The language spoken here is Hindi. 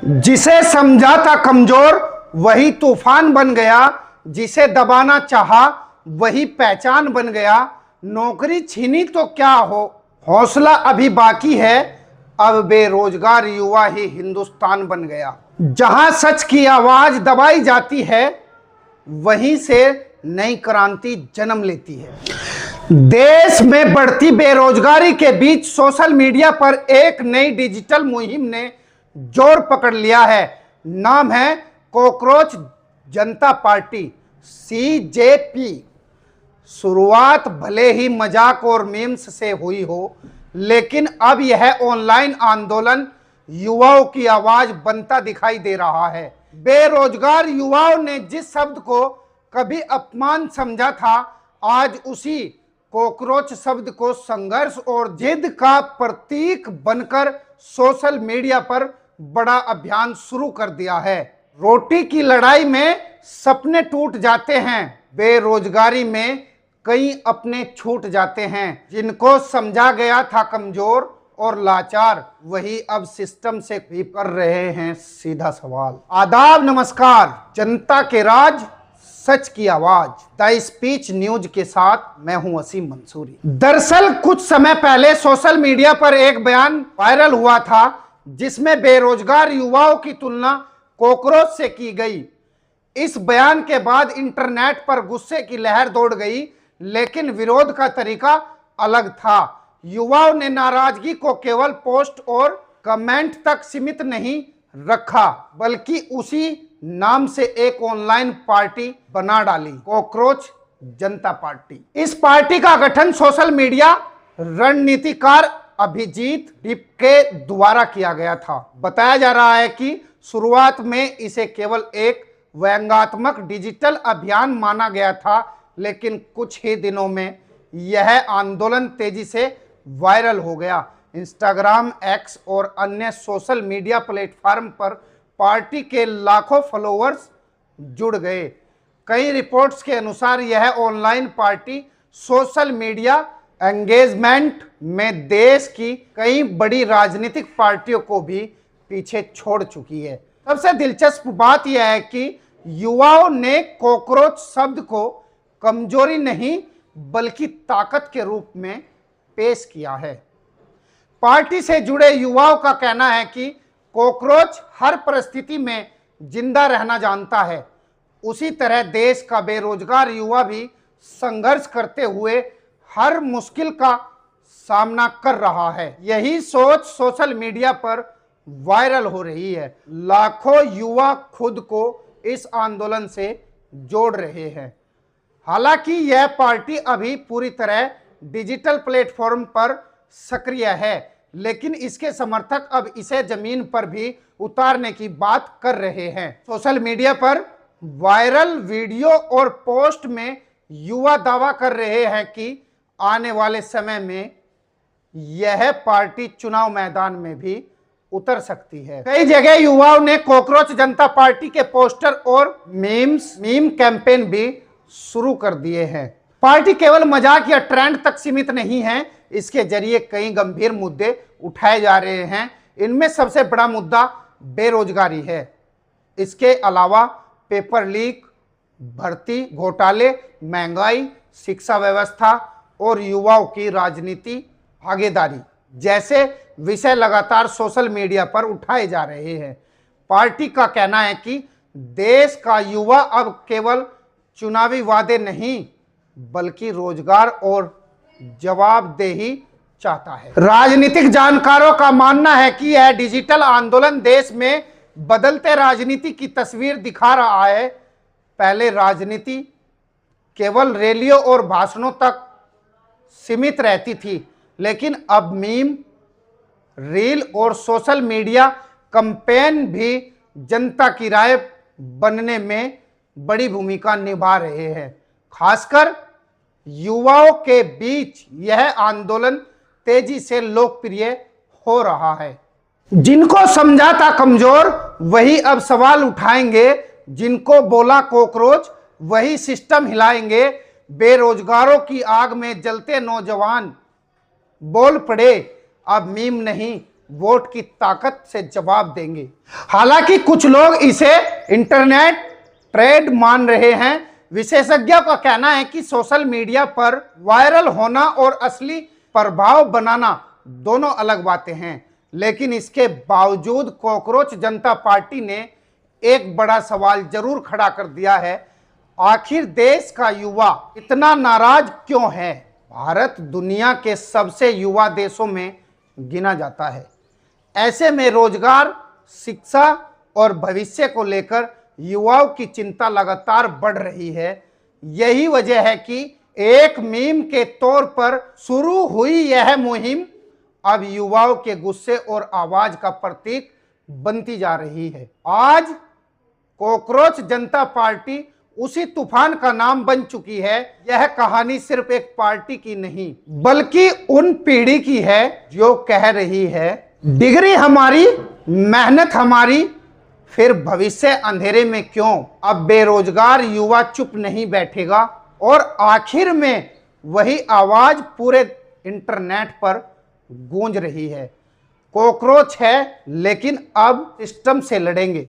जिसे समझा था कमजोर वही तूफान बन गया, जिसे दबाना चाहा वही पहचान बन गया। नौकरी छीनी तो क्या हो, हौसला अभी बाकी है, अब बेरोजगार युवा ही हिंदुस्तान बन गया। जहां सच की आवाज दबाई जाती है वहीं से नई क्रांति जन्म लेती है। देश में बढ़ती बेरोजगारी के बीच सोशल मीडिया पर एक नई डिजिटल मुहिम ने जोर पकड़ लिया है। नाम है कॉकरोच जनता पार्टी, CJP। शुरुआत भले ही मजाक और मीम्स से हुई हो, लेकिन अब यह ऑनलाइन आंदोलन युवाओं की आवाज बनता दिखाई दे रहा है। बेरोजगार युवाओं ने जिस शब्द को कभी अपमान समझा था, आज उसी कॉकरोच शब्द को संघर्ष और जिद का प्रतीक बनकर सोशल मीडिया पर बड़ा अभियान शुरू कर दिया है। रोटी की लड़ाई में सपने टूट जाते हैं, बेरोजगारी में कई अपने छूट जाते हैं। जिनको समझा गया था कमजोर और लाचार, वही अब सिस्टम से भी कर रहे हैं सीधा सवाल। आदाब, नमस्कार। जनता के राज, सच की आवाज, द स्पीच न्यूज के साथ मैं हूं वसीम मंसूरी। दरअसल कुछ समय पहले सोशल मीडिया पर एक बयान वायरल हुआ था, जिसमें बेरोजगार युवाओं की तुलना कॉकरोच से की गई। इस बयान के बाद इंटरनेट पर गुस्से की लहर दौड़ गई, लेकिन विरोध का तरीका अलग था। युवाओं ने नाराजगी को केवल पोस्ट और कमेंट तक सीमित नहीं रखा, बल्कि उसी नाम से एक ऑनलाइन पार्टी बना डाली, कॉकरोच जनता पार्टी। इस पार्टी का गठन सोशल मीडिया रणनीतिकार अभिजीत डिप के द्वारा किया गया था। बताया जा रहा है कि शुरुआत में इसे केवल एक व्यंग्यात्मक डिजिटल अभियान माना गया था, लेकिन कुछ ही दिनों में यह आंदोलन तेजी से वायरल हो गया। इंस्टाग्राम, एक्स और अन्य सोशल मीडिया प्लेटफॉर्म पर पार्टी के लाखों फॉलोअर्स जुड़ गए। कई रिपोर्ट्स के अनुसार यह online party social media engagement में देश की कई बड़ी राजनीतिक पार्टियों को भी पीछे छोड़ चुकी है। सबसे दिलचस्प बात यह है कि युवाओं ने कॉकरोच शब्द को कमजोरी नहीं बल्कि ताकत के रूप में पेश किया है। पार्टी से जुड़े युवाओं का कहना है कि कॉकरोच हर परिस्थिति में जिंदा रहना जानता है। उसी तरह देश का बेरोजगार युवा भी संघर्ष करते हुए हर मुश्किल का सामना कर रहा है। यही सोच सोशल मीडिया पर वायरल हो रही है। लाखों युवा खुद को इस आंदोलन से जोड़ रहे हैं। हालांकि यह पार्टी अभी पूरी तरह डिजिटल प्लेटफॉर्म पर सक्रिय है, लेकिन इसके समर्थक अब इसे जमीन पर भी उतारने की बात कर रहे हैं। सोशल मीडिया पर वायरल वीडियो और पोस्ट में युवा दावा कर रहे हैं कि आने वाले समय में यह पार्टी चुनाव मैदान में भी उतर सकती है। कई जगह युवाओं ने कॉकरोच जनता पार्टी के पोस्टर और मीम कैंपेन भी शुरू कर दिए हैं। पार्टी केवल मजाक या ट्रेंड तक सीमित नहीं है, इसके जरिए कई गंभीर मुद्दे उठाए जा रहे हैं। इनमें सबसे बड़ा मुद्दा बेरोजगारी है। इसके अलावा पेपर लीक, भर्ती घोटाले, महंगाई, शिक्षा व्यवस्था और युवाओं की राजनीति भागीदारी जैसे विषय लगातार सोशल मीडिया पर उठाए जा रहे हैं। पार्टी का कहना है कि देश का युवा अब केवल चुनावी वादे नहीं बल्कि रोजगार और जवाबदेही चाहता है। राजनीतिक जानकारों का मानना है कि यह डिजिटल आंदोलन देश में बदलते राजनीति की तस्वीर दिखा रहा है। पहले राजनीति केवल रैलियों और भाषणों तक सीमित रहती थी, लेकिन अब मीम, रील और सोशल मीडिया कैंपेन भी जनता की राय बनने में बड़ी भूमिका निभा रहे हैं। खासकर युवाओं के बीच यह आंदोलन तेजी से लोकप्रिय हो रहा है। जिनको समझा था कमजोर वही अब सवाल उठाएंगे, जिनको बोला कॉकरोच वही सिस्टम हिलाएंगे। बेरोजगारों की आग में जलते नौजवान बोल पड़े, अब मीम नहीं वोट की ताकत से जवाब देंगे। हालांकि कुछ लोग इसे इंटरनेट ट्रेड मान रहे हैं। विशेषज्ञों का कहना है कि सोशल मीडिया पर वायरल होना और असली प्रभाव बनाना दोनों अलग बातें हैं। लेकिन इसके बावजूद कॉकरोच जनता पार्टी ने एक बड़ा सवाल जरूर खड़ा कर दिया है। आखिर देश का युवा इतना नाराज क्यों है? भारत दुनिया के सबसे युवा देशों में गिना जाता है। ऐसे में रोजगार, शिक्षा और भविष्य को लेकर युवाओं की चिंता लगातार बढ़ रही है। यही वजह है कि एक मीम के तौर पर शुरू हुई यह मुहिम अब युवाओं के गुस्से और आवाज का प्रतीक बनती जा रही है। आज कॉकरोच जनता पार्टी उसी तूफान का नाम बन चुकी है। यह कहानी सिर्फ एक पार्टी की नहीं, बल्कि उन पीढ़ी की है जो कह रही है, डिग्री हमारी, मेहनत हमारी, फिर भविष्य अंधेरे में क्यों? अब बेरोजगार युवा चुप नहीं बैठेगा और आखिर में वही आवाज पूरे इंटरनेट पर गूंज रही है। कॉकरोच है, लेकिन अब सिस्टम से लड़ेंगे।